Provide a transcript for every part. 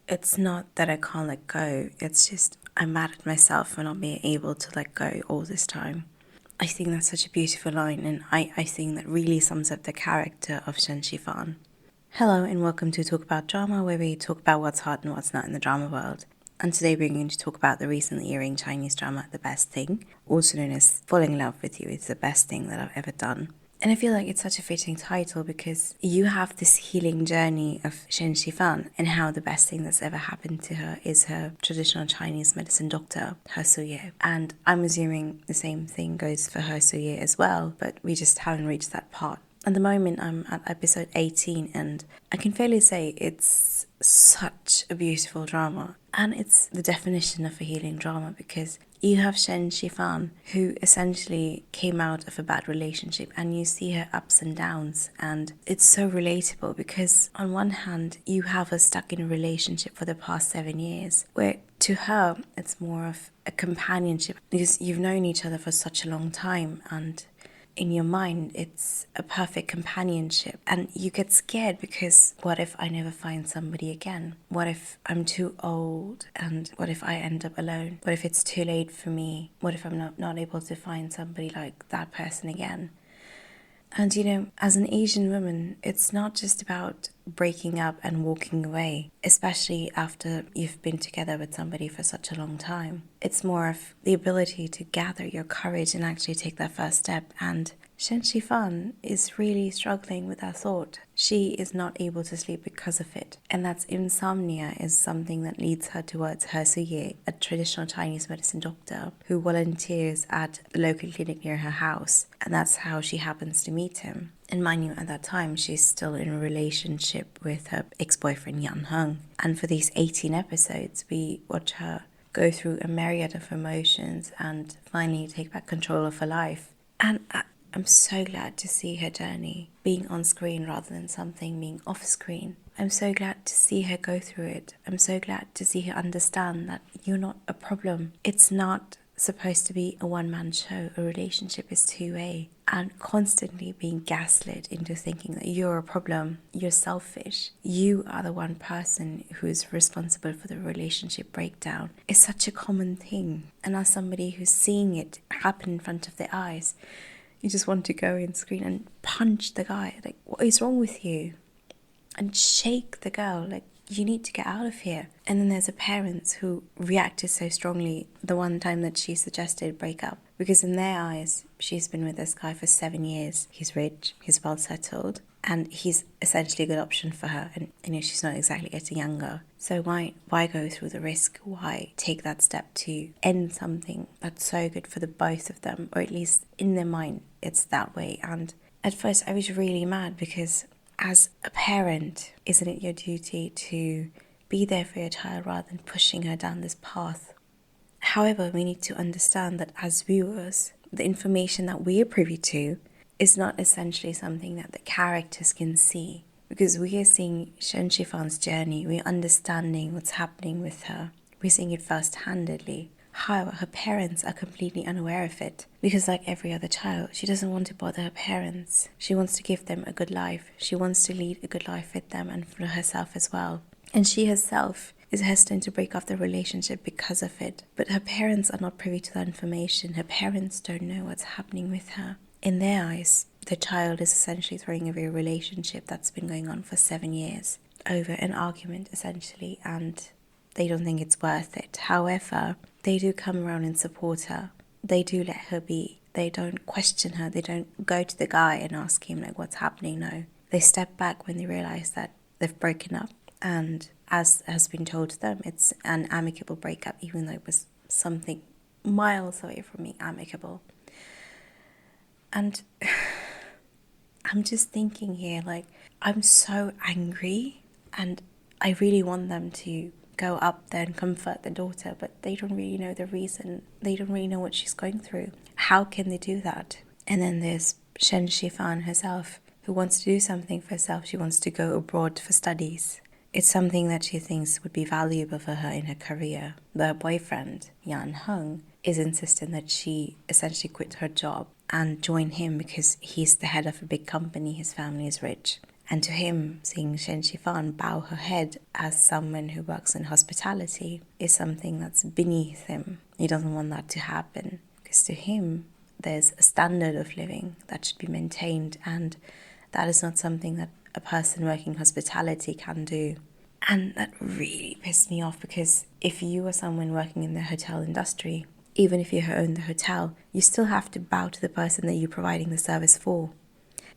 It's not that I can't let go, it's just I'm mad at myself for not being able to let go all this time. I think that's such a beautiful line, and I think that really sums up the character of Shen Xifan. Hello and welcome to Talk About Drama, where we talk about what's hot and what's not in the drama world. And today we're going to talk about the recently airing Chinese drama The Best Thing, also known as Falling in Love with You. It's the best thing that I've ever done. And I feel like it's such a fitting title because you have this healing journey of Shen Xifan and how the best thing that's ever happened to her is her traditional Chinese medicine doctor, He Suye. And I'm assuming the same thing goes for He Suye as well, but we just haven't reached that part. At the moment, I'm at episode 18 and I can fairly say it's such a beautiful drama. And it's the definition of a healing drama because you have Shen Xifan, who essentially came out of a bad relationship, and you see her ups and downs. And it's so relatable because on one hand, you have her stuck in a relationship for the past 7 years, where to her, it's more of a companionship because you've known each other for such a long time, and in your mind, it's a perfect companionship. And you get scared because what if I never find somebody again? What if I'm too old? And what if I end up alone? What if it's too late for me? What if I'm not able to find somebody like that person again? And you know, as an Asian woman, it's not just about breaking up and walking away, especially after you've been together with somebody for such a long time. It's more of the ability to gather your courage and actually take that first step. And Shen Xifan is really struggling with that thought. She is not able to sleep because of it. And that's insomnia is something that leads her towards He Suye, a traditional Chinese medicine doctor who volunteers at the local clinic near her house. And that's how she happens to meet him. And mind you, at that time, she's still in a relationship with her ex-boyfriend Yan Heng. And for these 18 episodes, we watch her go through a myriad of emotions and finally take back control of her life. And I'm so glad to see her journey being on screen rather than something being off screen. I'm so glad to see her go through it. I'm so glad to see her understand that you're not a problem. It's not supposed to be a one-man show. A relationship is two-way. And constantly being gaslit into thinking that you're a problem, you're selfish, you are the one person who's responsible for the relationship breakdown is such a common thing. And as somebody who's seeing it happen in front of their eyes, you just want to go in screen and punch the guy. Like, what is wrong with you? And shake the girl. Like, you need to get out of here. And then there's the parents who reacted so strongly the one time that she suggested break up. Because in their eyes, she's been with this guy for 7 years. He's rich, he's well settled, and he's essentially a good option for her. And you know, she's not exactly getting younger. So why go through the risk? Why take that step to end something that's so good for the both of them? Or at least in their mind, it's that way. And at first I was really mad because as a parent, isn't it your duty to be there for your child rather than pushing her down this path? However, we need to understand that as viewers, the information that we are privy to is not essentially something that the characters can see. Because we are seeing Shen Xifan's journey, we're understanding what's happening with her. We're seeing it first-handedly. However, her parents are completely unaware of it. Because like every other child, she doesn't want to bother her parents. She wants to give them a good life. She wants to lead a good life with them and for herself as well. And she herself is hesitant to break off the relationship because of it. But her parents are not privy to that information. Her parents don't know what's happening with her. In their eyes, the child is essentially throwing away a relationship that's been going on for 7 years over an argument, essentially, and they don't think it's worth it. However, they do come around and support her. They do let her be. They don't question her. They don't go to the guy and ask him, like, what's happening? No. They step back when they realize that they've broken up. And as has been told to them, it's an amicable breakup, even though it was something miles away from being amicable. And I'm just thinking here, like, I'm so angry and I really want them to go up there and comfort the daughter, but they don't really know the reason. They don't really know what she's going through. How can they do that? And then there's Shen Xifan herself, who wants to do something for herself. She wants to go abroad for studies. It's something that she thinks would be valuable for her in her career. But her boyfriend, Yan Heng, is insistent that she essentially quit her job and join him because he's the head of a big company, his family is rich. And to him, seeing Shen Xifan bow her head as someone who works in hospitality is something that's beneath him. He doesn't want that to happen, because to him, there's a standard of living that should be maintained, and that is not something that a person working hospitality can do. And that really pissed me off, because if you are someone working in the hotel industry, even if you own the hotel, you still have to bow to the person that you're providing the service for.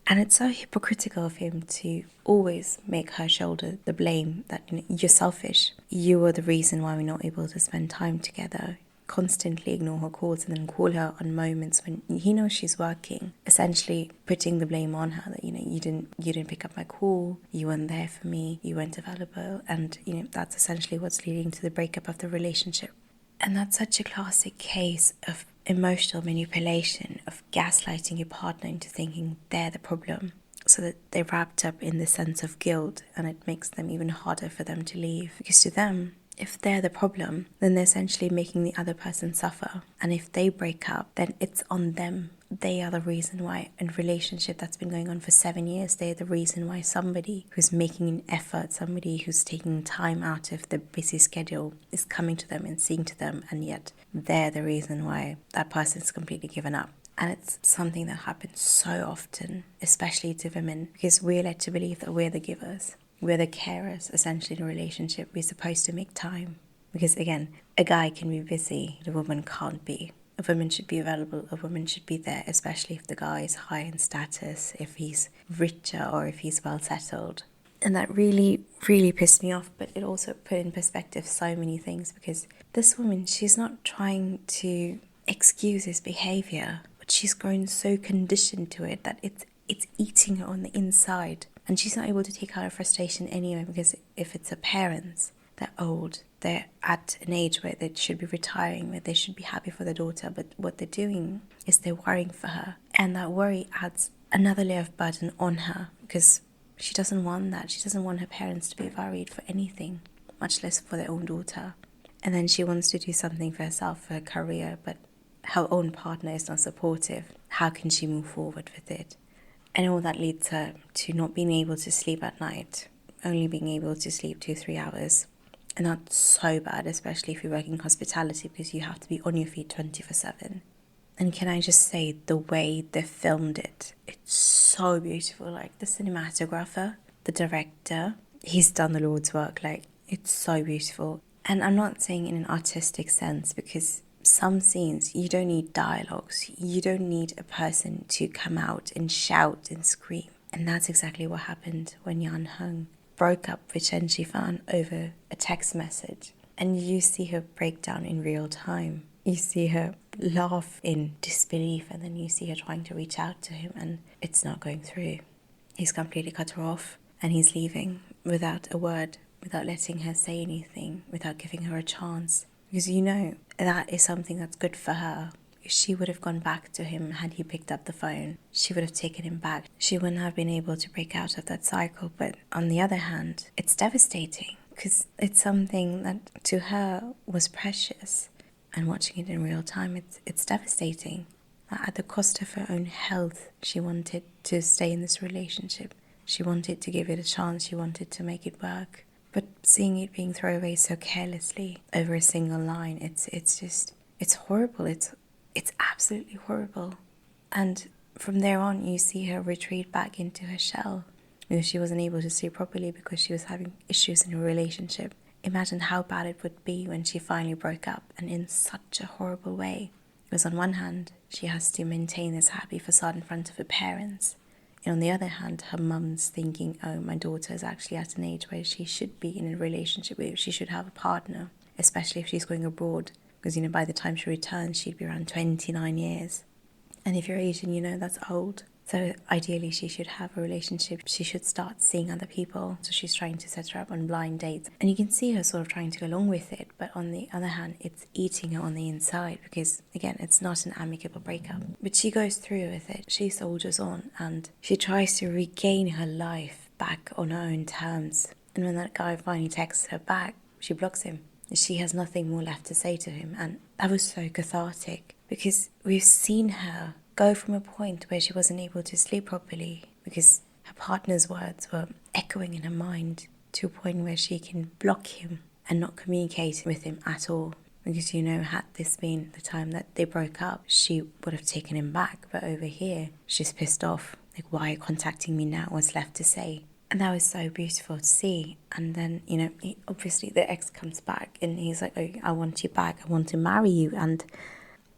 And it's so hypocritical of him to always make her shoulder the blame that, you're selfish. You are the reason why we're not able to spend time together. Constantly ignore her calls and then call her on moments when he knows she's working, essentially putting the blame on her that, you didn't pick up my call, you weren't there for me, you weren't available, and that's essentially what's leading to the breakup of the relationship. And that's such a classic case of emotional manipulation, of gaslighting your partner into thinking they're the problem, so that they're wrapped up in the sense of guilt, and it makes them even harder for them to leave. Because to them, if they're the problem, then they're essentially making the other person suffer. And if they break up, then it's on them. They are the reason why in a relationship that's been going on for 7 years, they're the reason why somebody who's making an effort, somebody who's taking time out of their busy schedule is coming to them and seeing to them, and yet they're the reason why that person's completely given up. And it's something that happens so often, especially to women, because we're led to believe that we're the givers. We're the carers, essentially, in a relationship. We're supposed to make time. Because again, a guy can be busy, a woman can't be. A woman should be available, a woman should be there, especially if the guy is high in status, if he's richer or if he's well settled. And that really, really pissed me off, but it also put in perspective so many things, because this woman, she's not trying to excuse his behavior, but she's grown so conditioned to it that it's eating her on the inside. And she's not able to take out her frustration anyway, because if it's her parents, they're old, they're at an age where they should be retiring, where they should be happy for their daughter, but what they're doing is they're worrying for her. And that worry adds another layer of burden on her, because she doesn't want that. She doesn't want her parents to be worried for anything, much less for their own daughter. And then she wants to do something for herself, for her career, but her own partner is not supportive. How can she move forward with it? And all that leads her to not being able to sleep at night, only being able to sleep 2-3 hours. And that's so bad, especially if you're working hospitality, because you have to be on your feet 24/7. And can I just say, the way they filmed it, it's so beautiful. Like, the cinematographer, the director, he's done the Lord's work. Like, it's so beautiful. And I'm not saying in an artistic sense, because some scenes, you don't need dialogues. You don't need a person to come out and shout and scream. And that's exactly what happened when Yan Heng broke up with Shen Xifan over a text message. And you see her break down in real time. You see her laugh in disbelief, and then you see her trying to reach out to him, and it's not going through. He's completely cut her off, and he's leaving without a word, without letting her say anything, without giving her a chance. Because that is something that's good for her. She would have gone back to him had he picked up the phone. She would have taken him back. She wouldn't have been able to break out of that cycle. But on the other hand, it's devastating, because it's something that to her was precious. And watching it in real time, it's devastating. At the cost of her own health, she wanted to stay in this relationship. She wanted to give it a chance. She wanted to make it work. But seeing it being thrown away so carelessly over a single line, it's horrible. It's absolutely horrible. And from there on, you see her retreat back into her shell, because she wasn't able to sleep properly because she was having issues in her relationship. Imagine how bad it would be when she finally broke up, and in such a horrible way. Because on one hand, she has to maintain this happy facade in front of her parents. And on the other hand, her mum's thinking, oh, my daughter is actually at an age where she should be in a relationship, where she should have a partner, especially if she's going abroad. Because, by the time she returns, she'd be around 29 years. And if you're Asian, that's old. So ideally, she should have a relationship. She should start seeing other people. So she's trying to set her up on blind dates. And you can see her sort of trying to go along with it. But on the other hand, it's eating her on the inside, because, again, it's not an amicable breakup. But she goes through with it. She soldiers on, and she tries to regain her life back on her own terms. And when that guy finally texts her back, she blocks him. She has nothing more left to say to him. And that was so cathartic, because we've seen her go from a point where she wasn't able to sleep properly because Her partner's words were echoing in her mind to a point where she can block him and not communicate with him at all. Because, had this been the time that they broke up, she would have taken him back. But over here, she's pissed off. Like, why are you contacting me now? What's left to say? And that was so beautiful to see. And then, obviously the ex comes back and he's like, oh, I want you back. I want to marry you. And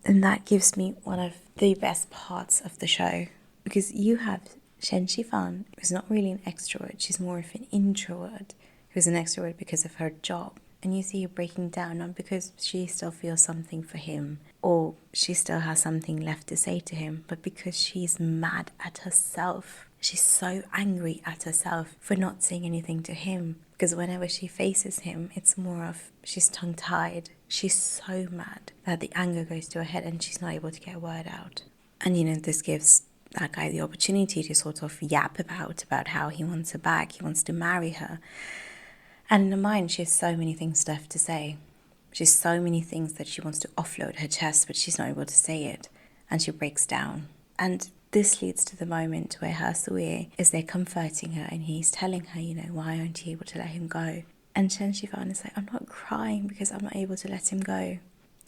that gives me one of the best parts of the show. Because you have Shen Xifan, who's not really an extrovert. She's more of an introvert, who's an extrovert because of her job. And you see her breaking down, not because she still feels something for him or she still has something left to say to him, but because she's mad at herself. She's so angry at herself for not saying anything to him. Because whenever she faces him, it's more of she's tongue-tied. She's so mad that the anger goes to her head and she's not able to get a word out. And, this gives that guy the opportunity to sort of yap about how he wants her back. He wants to marry her. And in her mind, she has so many things left to say. She has so many things that she wants to offload her chest, but she's not able to say it. And she breaks down. And this leads to the moment where her Sui is there comforting her and he's telling her, why aren't you able to let him go? And Shen Xifan is like, I'm not crying because I'm not able to let him go.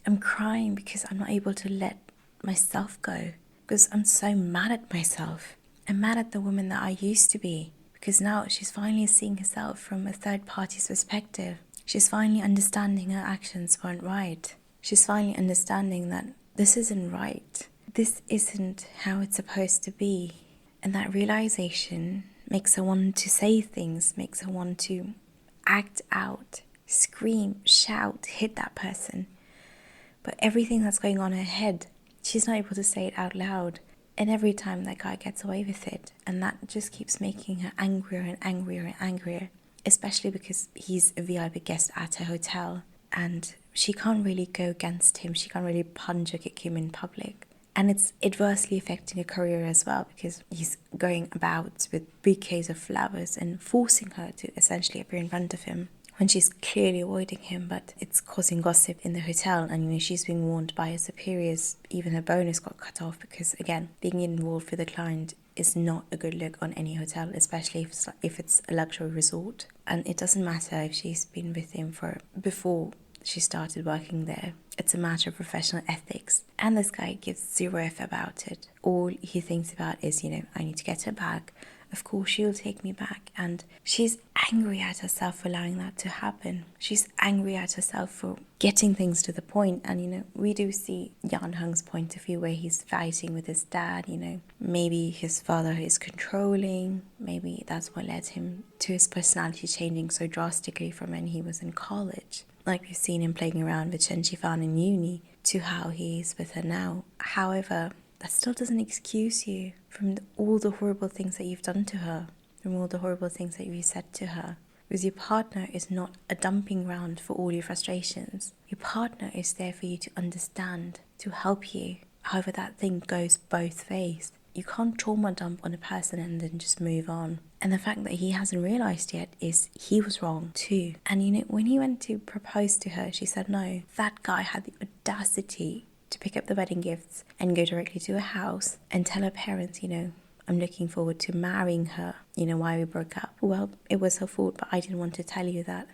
I'm crying because I'm not able to let myself go. Because I'm so mad at myself. I'm mad at the woman that I used to be. Because now she's finally seeing herself from a third party's perspective. She's finally understanding her actions weren't right. She's finally understanding that this isn't right. This isn't how it's supposed to be. And that realization makes her want to say things, makes her want to act out, scream, shout, hit that person. But everything that's going on in her head, she's not able to say it out loud. And every time that guy gets away with it, and that just keeps making her angrier and angrier and angrier, especially because he's a VIP guest at her hotel and she can't really go against him. She can't really punch or kick him in public. And it's adversely affecting her career as well because he's going about with bouquets of flowers and forcing her to essentially appear in front of him when she's clearly avoiding him, but it's causing gossip in the hotel. And she's being warned by her superiors. Even her bonus got cut off because, again, being involved with the client is not a good look on any hotel, especially if it's a luxury resort. And it doesn't matter if she's been with him before she started working there. It's a matter of professional ethics. And this guy gives zero F about it. All he thinks about is, I need to get her back. Of course, she'll take me back. And she's angry at herself for allowing that to happen. She's angry at herself for getting things to the point. And, we do see Yan Heng's point of view where he's fighting with his dad. Maybe his father is controlling. Maybe that's what led him to his personality changing so drastically from when he was in college. Like we've seen him playing around with Shen Xifan in uni to how he is with her now. However, that still doesn't excuse you from all the horrible things that you've done to her, from all the horrible things that you've said to her. Because your partner is not a dumping ground for all your frustrations. Your partner is there for you to understand, to help you. However, that thing goes both ways. You can't trauma dump on a person and then just move on. And the fact that he hasn't realised yet is he was wrong too. And when he went to propose to her, she said no. That guy had the audacity to pick up the wedding gifts and go directly to her house and tell her parents, I'm looking forward to marrying her. Why we broke up. Well, it was her fault, but I didn't want to tell you that.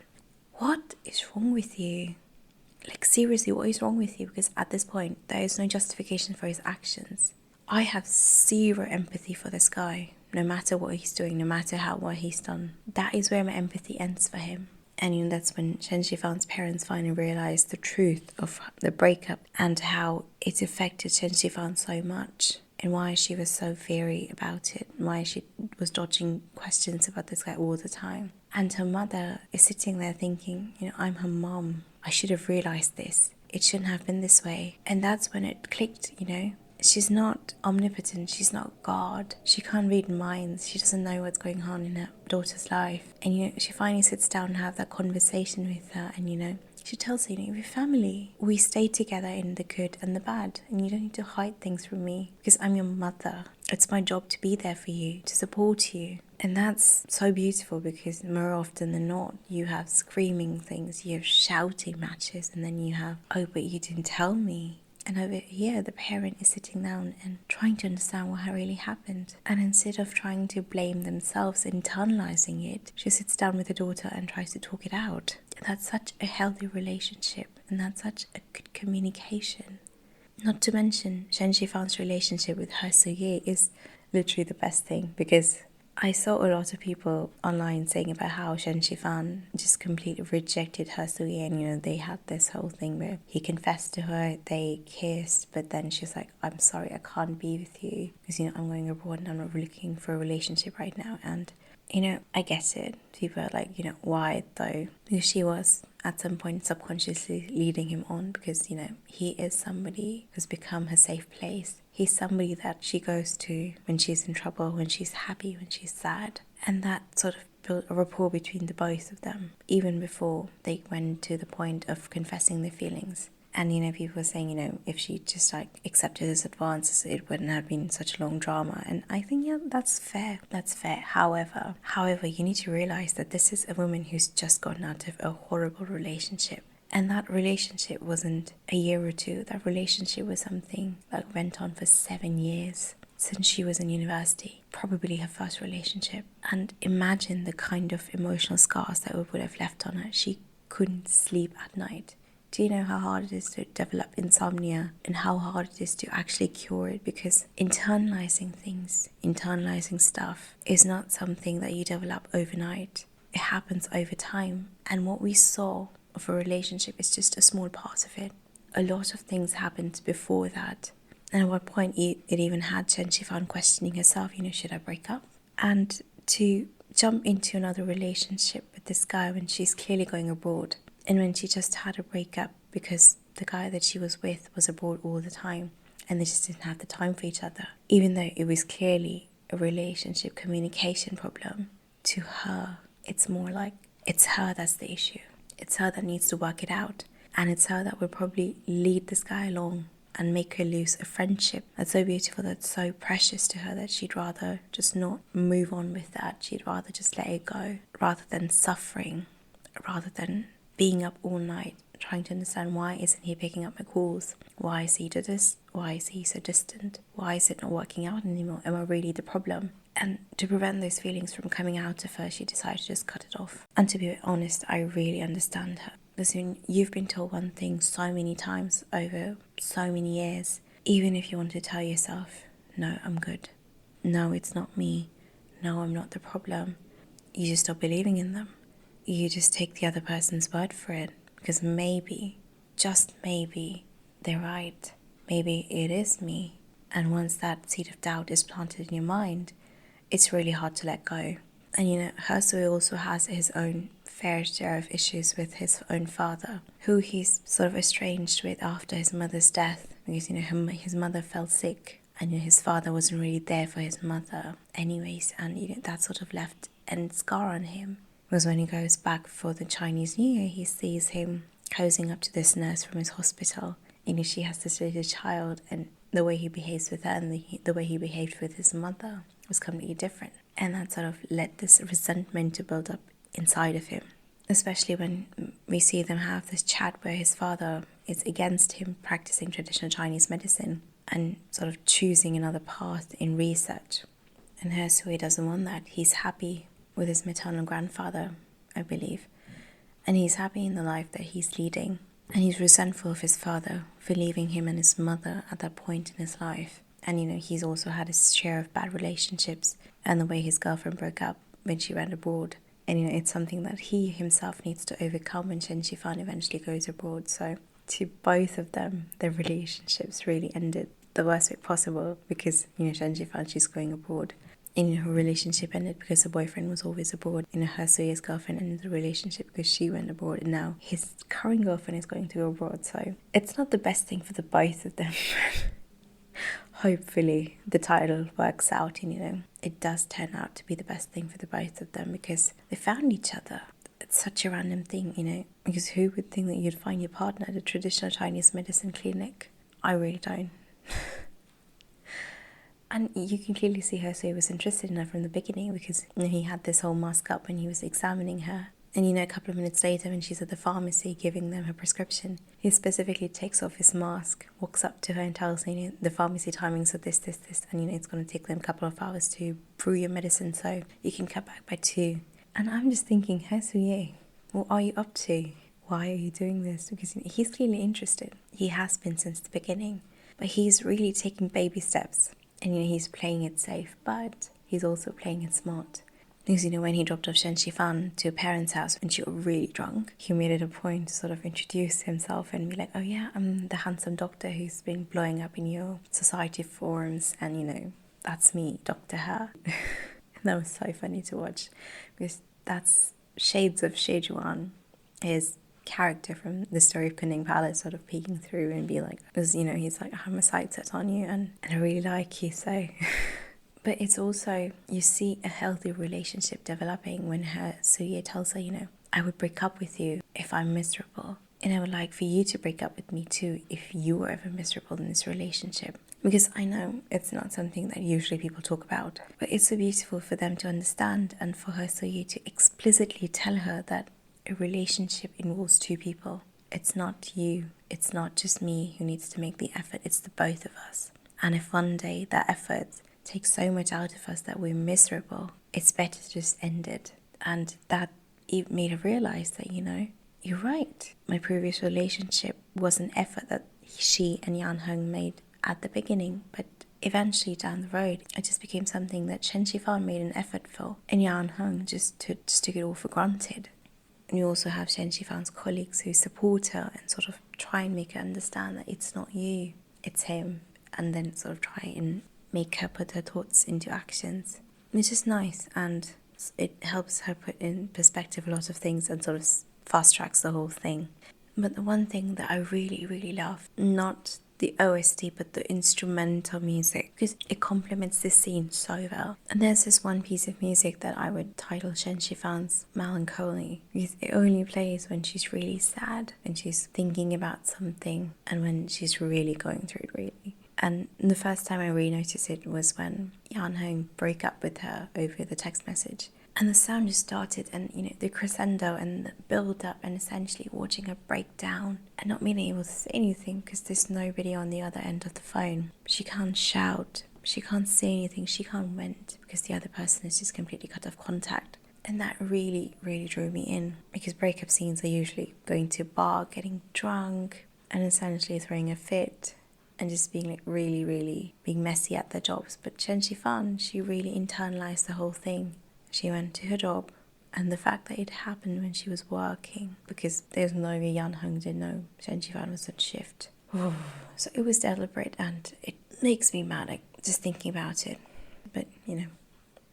What is wrong with you? Like, seriously, what is wrong with you? Because at this point, there is no justification for his actions. I have zero empathy for this guy, no matter what he's doing, no matter what he's done. That is where my empathy ends for him. And that's when Shen Xifan's parents finally realized the truth of the breakup and how it affected Shen Xifan so much and why she was so wary about it, and why she was dodging questions about this guy all the time. And her mother is sitting there thinking, I'm her mom. I should have realized this. It shouldn't have been this way. And that's when it clicked, She's not omnipotent. She's not God. She can't read minds. She doesn't know what's going on in her daughter's life. And, she finally sits down and have that conversation with her. And, she tells her, we're family. We stay together in the good and the bad. And you don't need to hide things from me because I'm your mother. It's my job to be there for you, to support you. And that's so beautiful because more often than not, you have screaming things, you have shouting matches, and then you have, oh, but you didn't tell me. And over here, the parent is sitting down and trying to understand what really happened. And instead of trying to blame themselves, internalizing it, she sits down with the daughter and tries to talk it out. That's such a healthy relationship, and that's such a good communication. Not to mention, Shen Xifan's relationship with her Suye is literally the best thing, because I saw a lot of people online saying about how Shen Xifan just completely rejected her Suye, and they had this whole thing where he confessed to her, they kissed, but then she's like, I'm sorry, I can't be with you because I'm going abroad and I'm not looking for a relationship right now. And I get it. People are like, why though? Because she was at some point subconsciously leading him on, because, he is somebody who's become her safe place. He's somebody that she goes to when she's in trouble, when she's happy, when she's sad. And that sort of built a rapport between the both of them, even before they went to the point of confessing their feelings. And, people were saying, if she just accepted his advances, it wouldn't have been such a long drama. And I think, that's fair. That's fair. However, you need to realize that this is a woman who's just gotten out of a horrible relationship. And that relationship wasn't a year or two. That relationship was something that went on for 7 years. Since she was in university, probably her first relationship. And imagine the kind of emotional scars that would have left on her. She couldn't sleep at night. Do you know how hard it is to develop insomnia and how hard it is to actually cure it? Because internalizing things, internalizing stuff is not something that you develop overnight. It happens over time. And what we saw of a relationship is just a small part of it. A lot of things happened before that. And at one point it even had Shen Xifan questioning herself, should I break up? And to jump into another relationship with this guy when she's clearly going abroad, and when she just had a breakup because the guy that she was with was abroad all the time and they just didn't have the time for each other. Even though it was clearly a relationship communication problem, to her, it's more like it's her that's the issue. It's her that needs to work it out. And it's her that will probably lead this guy along and make her lose a friendship that's so beautiful, that's so precious to her, that she'd rather just not move on with that. She'd rather just let it go rather than suffering, rather than being up all night trying to understand why isn't he picking up my calls? Why is he do this? Why is he so distant? Why is it not working out anymore? Am I really the problem? And to prevent those feelings from coming out of her, she decided to just cut it off. And to be honest, I really understand her. Listen, you've been told one thing so many times over so many years. Even if you want to tell yourself, no, I'm good. No, it's not me. No, I'm not the problem. You just stop believing in them. You just take the other person's word for it, because maybe, just maybe, they're right. Maybe it is me. And once that seed of doubt is planted in your mind, it's really hard to let go. And Hersui also has his own fair share of issues with his own father, who he's sort of estranged with after his mother's death, because his mother fell sick, and his father wasn't really there for his mother anyways, and that sort of left a scar on him. Because when he goes back for the Chinese New Year, he sees him cozying up to this nurse from his hospital. She has this little child, and the way he behaves with her and the way he behaved with his mother was completely different. And that sort of led this resentment to build up inside of him. Especially when we see them have this chat where his father is against him practicing traditional Chinese medicine and sort of choosing another path in research. And Hersui doesn't want that. He's happy with his maternal grandfather, I believe. And he's happy in the life that he's leading. And he's resentful of his father for leaving him and his mother at that point in his life. And, he's also had his share of bad relationships and the way his girlfriend broke up when she went abroad. And, it's something that he himself needs to overcome when Shen Xifan eventually goes abroad. So to both of them, their relationships really ended the worst way possible because, Shen Xifan, she's going abroad. And her relationship ended because her boyfriend was always abroad. Hersui's girlfriend ended the relationship because she went abroad, and now his current girlfriend is going to go abroad. So it's not the best thing for the both of them. Hopefully the title works out and, it does turn out to be the best thing for the both of them because they found each other. It's such a random thing, because who would think that you'd find your partner at a traditional Chinese medicine clinic? I really don't. And you can clearly see Hersui was interested in her from the beginning because he had this whole mask up when he was examining her. And you know, a couple of minutes later, when she's at the pharmacy giving them her prescription, he specifically takes off his mask, walks up to her and tells her, you know, the pharmacy timings are this, and you know, it's going to take them a couple of hours to brew your medicine, so you can cut back by 2. And I'm just thinking, He Soo-ye, what are you up to? Why are you doing this? Because you know, he's clearly interested. He has been since the beginning, but he's really taking baby steps, and you know, he's playing it safe, but he's also playing it smart. Because, you know, when he dropped off Shen Xifan to a parent's house when she got really drunk, he made it a point to sort of introduce himself and be like, oh yeah, I'm the handsome doctor who's been blowing up in your society forums, and, you know, that's me, Dr. He. That was so funny to watch, because that's shades of Shejuan, his character from the story of Kunning Palace, sort of peeking through and be like, because, you know, he's like, I have my sights set on you, and I really like you, so... But it's also, you see a healthy relationship developing when He Soo-ye tells her, you know, I would break up with you if I'm miserable. And I would like for you to break up with me too if you were ever miserable in this relationship. Because I know it's not something that usually people talk about. But it's so beautiful for them to understand, and for He Soo-ye to explicitly tell her that a relationship involves 2 people. It's not you. It's not just me who needs to make the effort. It's the both of us. And if one day that effort takes so much out of us that we're miserable, it's better to just end it. And that made her realize that, you know, you're right. My previous relationship was an effort that she and Yan Heng made at the beginning, but eventually down the road, it just became something that Shen Xifan made an effort for, and Yan Heng just took it all for granted. And you also have Shen Xifan's colleagues who support her and sort of try and make her understand that it's not you, it's him, and then sort of try and make her put her thoughts into actions, which is nice, and it helps her put in perspective a lot of things and sort of fast tracks the whole thing. But the one thing that I really, really love, not the OST but the instrumental music, because it complements this scene so well. And there's this one piece of music that I would title Shen Xifan's Melancholy, because it only plays when she's really sad, when she's thinking about something, and when she's really going through it, really. And the first time I really noticed it was when Yan Heng broke up with her over the text message. And the sound just started, and, you know, the crescendo and the build up, and essentially watching her break down and not being able to say anything because there's nobody on the other end of the phone. She can't shout, she can't say anything, she can't vent because the other person is just completely cut off contact. And that really, really drew me in, because breakup scenes are usually going to a bar, getting drunk, and essentially throwing a fit, and just being like really, really being messy at their jobs. But Shen Xifan, she really internalized the whole thing. She went to her job, and the fact that it happened when she was working, because there's no way Yan Heng didn't know Shen Xifan was on shift. So it was deliberate, and it makes me mad, like, just thinking about it. But, you know,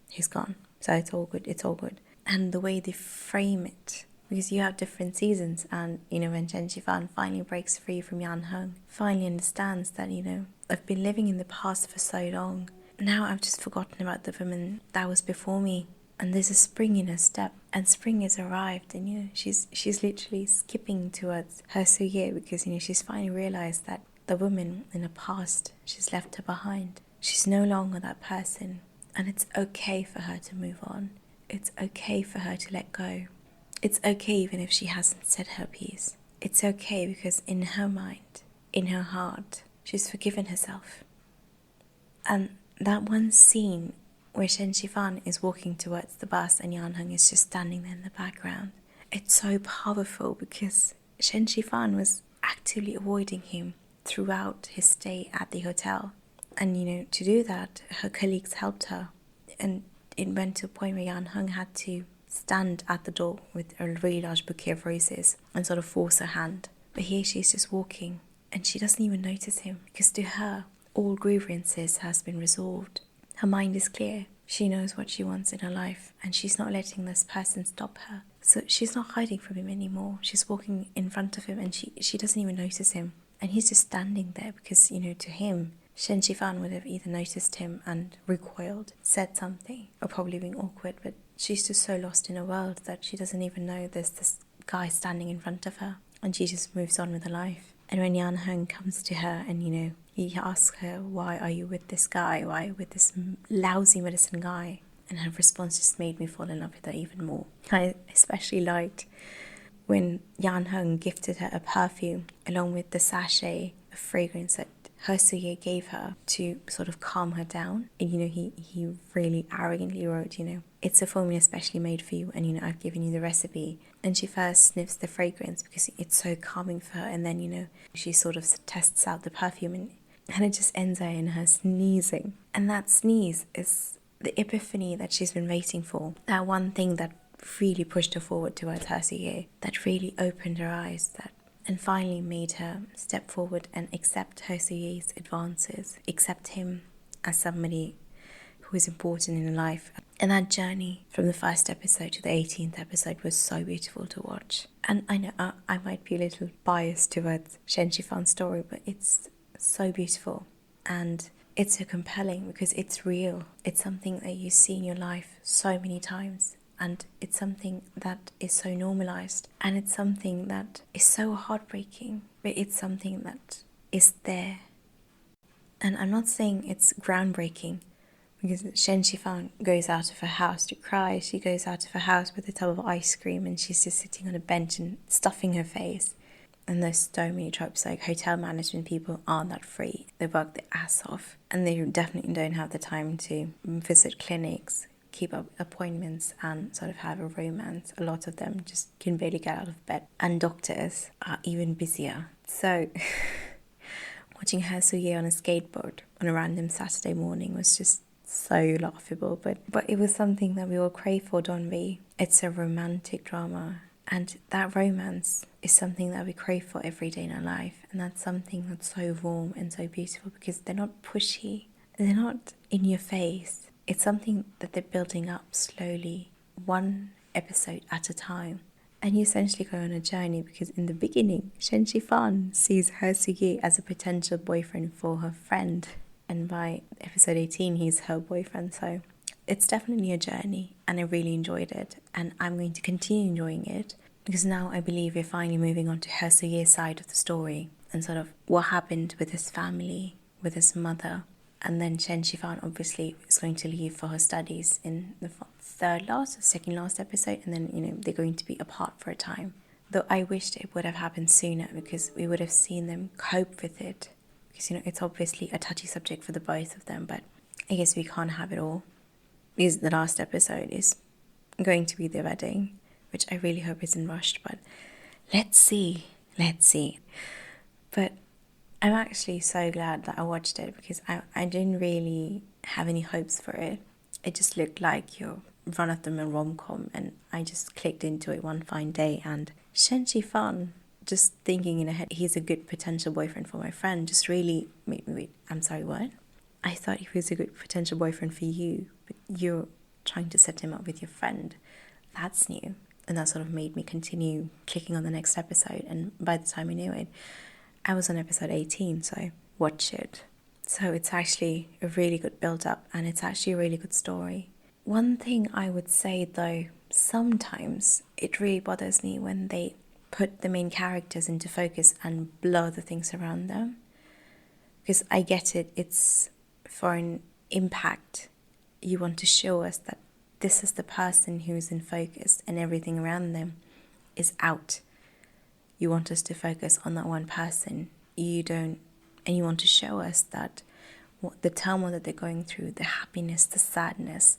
he's gone. So it's all good, it's all good. And the way they frame it, because you have different seasons, and, you know, when Shen Xifan finally breaks free from Yan Heng, finally understands that, you know, I've been living in the past for so long. Now I've just forgotten about the woman that was before me. And there's a spring in her step, and spring has arrived, and, you know, she's literally skipping towards He Soo-ye, because, you know, she's finally realized that the woman in the past, she's left her behind. She's no longer that person, and it's okay for her to move on. It's okay for her to let go. It's okay even if she hasn't said her piece. It's okay because in her mind, in her heart, she's forgiven herself. And that one scene where Shen Xifan is walking towards the bus and Yan Heng is just standing there in the background, it's so powerful, because Shen Xifan was actively avoiding him throughout his stay at the hotel. And, you know, to do that, her colleagues helped her. And it went to a point where Yan Heng had to stand at the door with a really large bouquet of roses and sort of force her hand. But here she's just walking, and she doesn't even notice him, because to her, all grievances has been resolved. Her mind is clear. She knows what she wants in her life, and she's not letting this person stop her. So she's not hiding from him anymore. She's walking in front of him, and she doesn't even notice him. And he's just standing there because, you know, to him, Shen Xifan would have either noticed him and recoiled, said something, or probably been awkward, but she's just so lost in her world that she doesn't even know there's this guy standing in front of her, and she just moves on with her life. And when Yan Heng comes to her and, you know, he asks her, why are you with this guy? Why are you with this lousy medicine guy? And her response just made me fall in love with her even more. I especially liked when Yan Heng gifted her a perfume along with the sachet of fragrance that Hersuye gave her to sort of calm her down. And he really arrogantly wrote, it's a formula especially made for you, and I've given you the recipe. And she first sniffs the fragrance because it's so calming for her, and then she sort of tests out the perfume, and it just ends there in her sneezing. And that sneeze is the epiphany that she's been waiting for. That one thing that really pushed her forward towards Hersuye, that really opened her eyes, and finally made her step forward and accept Hersuye's advances, accept him as somebody who is important in her life. And that journey from the first episode to the 18th episode was so beautiful to watch. And I know I might be a little biased towards Shen Xifan's story, but it's so beautiful. And it's so compelling because it's real. It's something that you see in your life so many times. And it's something that is so normalized. And it's something that is so heartbreaking. But it's something that is there. And I'm not saying it's groundbreaking, because Shen Xifan goes out of her house to cry. She goes out of her house with a tub of ice cream, and she's just sitting on a bench and stuffing her face. And there's so many tropes, like hotel management people aren't that free. They work their ass off, and they definitely don't have the time to visit clinics, keep up appointments, and sort of have a romance. A lot of them just can barely get out of bed. And doctors are even busier. So watching Hersuye on a skateboard on a random Saturday morning was just so laughable. But it was something that we all crave for, don't we? It's a romantic drama. And that romance is something that we crave for every day in our life. And that's something that's so warm and so beautiful, because they're not pushy. They're not in your face. It's something that they're building up slowly, one episode at a time. And you essentially go on a journey, because in the beginning, Shen Xifan sees Hersuye as a potential boyfriend for her friend. And by episode 18, he's her boyfriend. So it's definitely a journey, and I really enjoyed it. And I'm going to continue enjoying it, because now I believe we're finally moving on to Hersuye's side of the story, and sort of what happened with his family, with his mother. And then Shen Xifan obviously is going to leave for her studies in the second last episode, and then they're going to be apart for a time. Though I wished it would have happened sooner, because we would have seen them cope with it. Because it's obviously a touchy subject for the both of them, but I guess we can't have it all. Because the last episode is going to be the wedding, which I really hope isn't rushed, but let's see. But I'm actually so glad that I watched it, because I didn't really have any hopes for it. It just looked like your run-of-the-mill rom-com, and I just clicked into it one fine day, and Shen Xifan, just thinking in her head, he's a good potential boyfriend for my friend, just really made me wait. I'm sorry, what? I thought he was a good potential boyfriend for you, but you're trying to set him up with your friend. That's new. And that sort of made me continue clicking on the next episode. And by the time I knew it, I was on episode 18, so watch it. So it's actually a really good build-up, and it's actually a really good story. One thing I would say, though, sometimes it really bothers me when they put the main characters into focus and blur the things around them. Because I get it, it's for an impact. You want to show us that this is the person who's in focus and everything around them is out. You want us to focus on that one person. You want to show us that the turmoil that they're going through, the happiness, the sadness,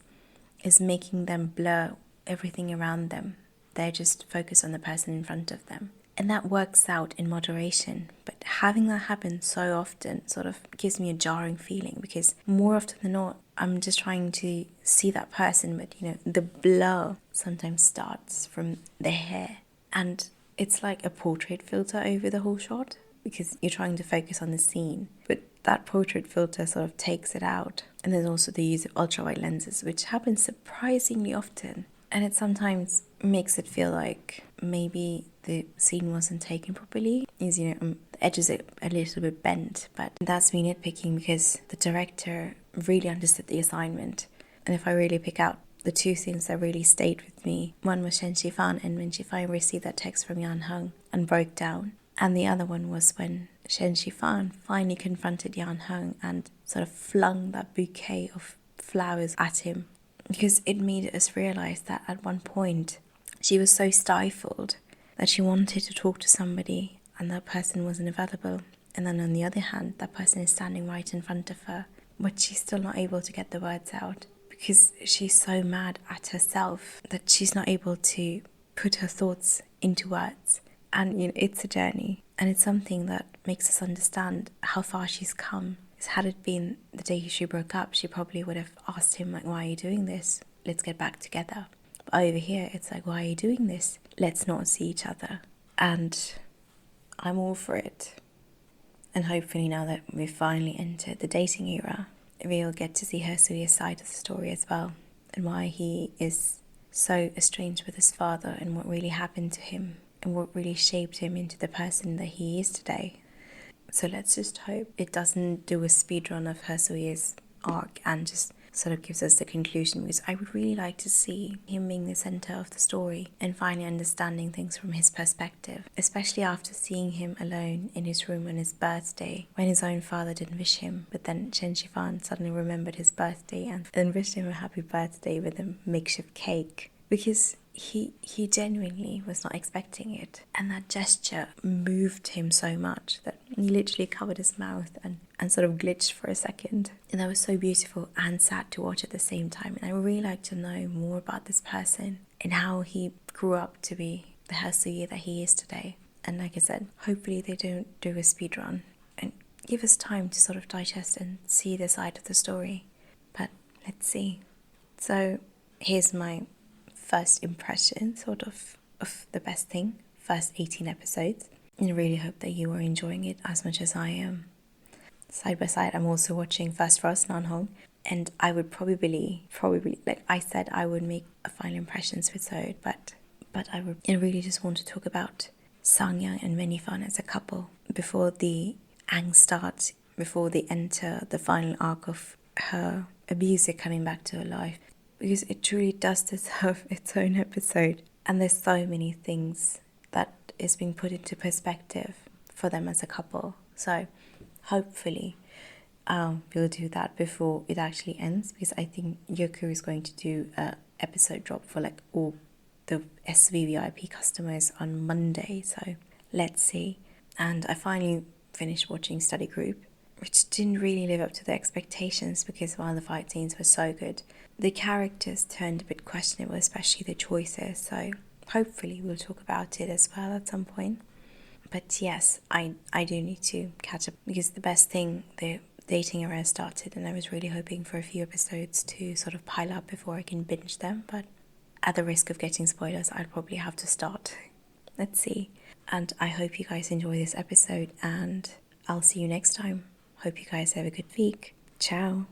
is making them blur everything around them. They're just focused on the person in front of them. And that works out in moderation. But having that happen so often sort of gives me a jarring feeling, because more often than not, I'm just trying to see that person, but the blur sometimes starts from their hair. And it's like a portrait filter over the whole shot, because you're trying to focus on the scene. But that portrait filter sort of takes it out. And there's also the use of ultrawide lenses, which happens surprisingly often. And it sometimes makes it feel like maybe the scene wasn't taken properly. The edges are a little bit bent, but that's me nitpicking, because the director really understood the assignment. And if I really pick out the two scenes that really stayed with me, one was Shen Xifan, and when she finally received that text from Yan Heng and broke down. And the other one was when Shen Xifan finally confronted Yan Heng and sort of flung that bouquet of flowers at him. because it made us realize that at one point she was so stifled that she wanted to talk to somebody and that person wasn't available. And then on the other hand, that person is standing right in front of her, but she's still not able to get the words out because she's so mad at herself that she's not able to put her thoughts into words. And it's a journey, and it's something that makes us understand how far she's come. Had it been the day she broke up, she probably would have asked him, like, why are you doing this? Let's get back together. But over here, it's like, why are you doing this? Let's not see each other. And I'm all for it. And hopefully now that we've finally entered the dating era, we'll get to see Hersui's side of the story as well, and why he is so estranged with his father, and what really happened to him, and what really shaped him into the person that he is today. So let's just hope it doesn't do a speedrun of Hersui's arc and just sort of gives us the conclusion, because I would really like to see him being the center of the story and finally understanding things from his perspective, especially after seeing him alone in his room on his birthday when his own father didn't wish him, but then Shen Xifan suddenly remembered his birthday and wished him a happy birthday with a makeshift cake, because he genuinely was not expecting it. And that gesture moved him so much that he literally covered his mouth and sort of glitched for a second. And that was so beautiful and sad to watch at the same time. And I would really like to know more about this person and how he grew up to be the Hersui that he is today. And like I said, hopefully they don't do a speedrun and give us time to sort of digest and see the side of the story. But let's see. So here's my first impression sort of the best thing, first 18 episodes, and I really hope that you are enjoying it as much as I am. Side by side, I'm also watching First Frost Nanhong, and I would probably like I said, I would make a final impressions episode, but I really just want to talk about Sangyang and Wenifan as a couple before the angst starts, before they enter the final arc of her abuser coming back to her life. Because it truly does deserve its own episode. And there's so many things that is being put into perspective for them as a couple. So hopefully we'll do that before it actually ends. Because I think Yoku is going to do an episode drop for like all the SVVIP customers on Monday. So let's see. And I finally finished watching Study Group, which didn't really live up to the expectations, because while the fight scenes were so good, the characters turned a bit questionable, especially the choices. So hopefully we'll talk about it as well at some point. But yes, I do need to catch up, because the best thing, the dating era started, and I was really hoping for a few episodes to sort of pile up before I can binge them. But at the risk of getting spoilers, I'd probably have to start. Let's see. And I hope you guys enjoy this episode, and I'll see you next time. Hope you guys have a good week. Ciao.